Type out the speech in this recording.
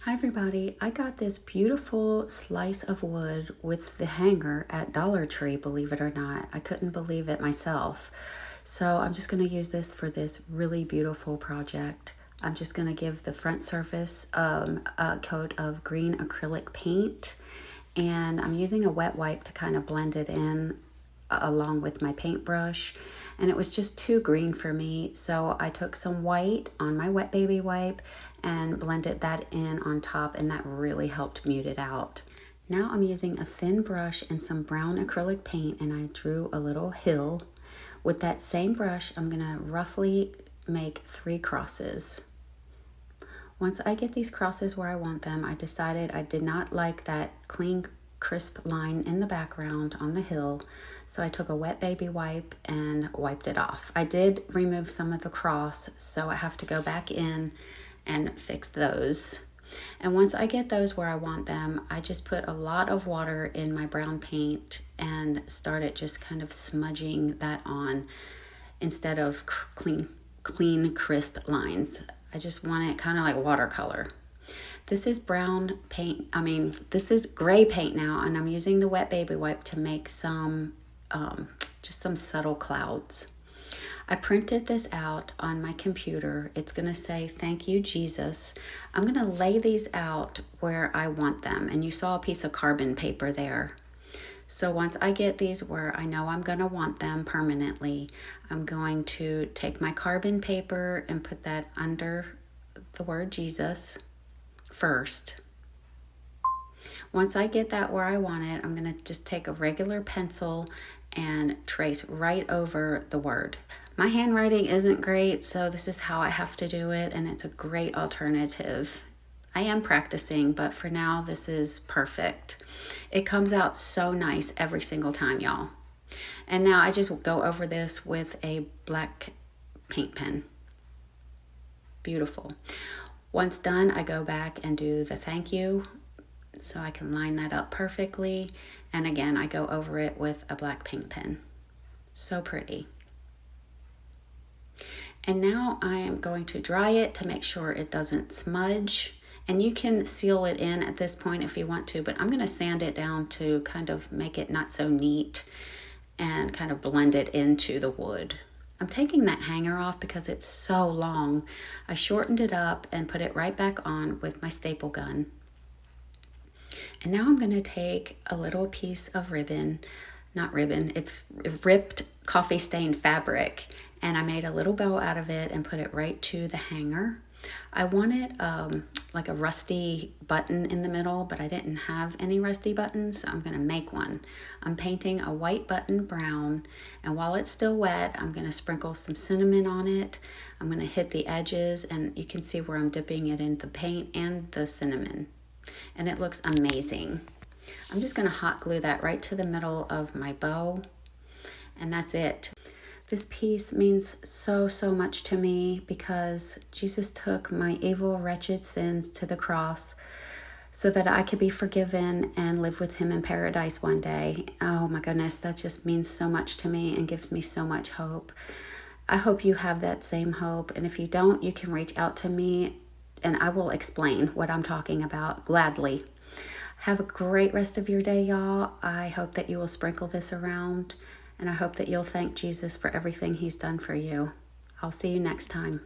Hi everybody, I got this beautiful slice of wood with the hanger at Dollar Tree, believe it or not. I couldn't believe it myself. So I'm just going to use this for this really beautiful project. I'm just going to give the front surface a coat of green acrylic paint, and I'm using a wet wipe to kind of blend it in along with my paintbrush, and it was just too green for me, so I took some white on my wet baby wipe and blended that in on top, and that really helped mute it out. Now I'm using a thin brush and some brown acrylic paint, and I drew a little hill. With that same brush, I'm gonna roughly make 3 crosses. Once I get these crosses where I want them, I decided I did not like that clean, crisp line in the background on the hill, so I took a wet baby wipe and wiped it off. I did remove some of the cross, so I have to go back in and fix those. And once I get those where I want them, I just put a lot of water in my brown paint and started just kind of smudging that on instead of clean, crisp lines. I just want it kind of like watercolor. This is brown paint, this is gray paint now, and I'm using the wet baby wipe to make some, just some subtle clouds. I printed this out on my computer. It's gonna say, "Thank you, Jesus." I'm gonna lay these out where I want them, and you saw a piece of carbon paper there. So once I get these where I know I'm gonna want them permanently, I'm going to take my carbon paper and put that under the word Jesus first. Once I get that where I want it, I'm gonna just take a regular pencil and trace right over the word. My handwriting isn't great, so this is how I have to do it, and it's a great alternative. I am practicing, but for now, this is perfect. It comes out so nice every single time, y'all. And now I just go over this with a black paint pen. Beautiful. Once done, I go back and do the thank you, so I can line that up perfectly. And again, I go over it with a black paint pen. So pretty. And now I am going to dry it to make sure it doesn't smudge. And you can seal it in at this point if you want to, but I'm going to sand it down to kind of make it not so neat and kind of blend it into the wood. I'm taking that hanger off because it's so long. I shortened it up and put it right back on with my staple gun. And now I'm going to take a little piece of it's ripped coffee stained fabric, and I made a little bow out of it and put it right to the hanger. I wanted like a rusty button in the middle, but I didn't have any rusty buttons, so I'm gonna make one. I'm painting a white button brown, and while it's still wet, I'm gonna sprinkle some cinnamon on it. I'm gonna hit the edges, and you can see where I'm dipping it in the paint and the cinnamon, and it looks amazing. I'm just gonna hot glue that right to the middle of my bow, and that's it. This piece means so much to me because Jesus took my evil, wretched sins to the cross so that I could be forgiven and live with him in paradise one day. Oh my goodness, that just means so much to me and gives me so much hope. I hope you have that same hope, and if you don't, you can reach out to me and I will explain what I'm talking about gladly. Have a great rest of your day, y'all. I hope that you will sprinkle this around, and I hope that you'll thank Jesus for everything he's done for you. I'll see you next time.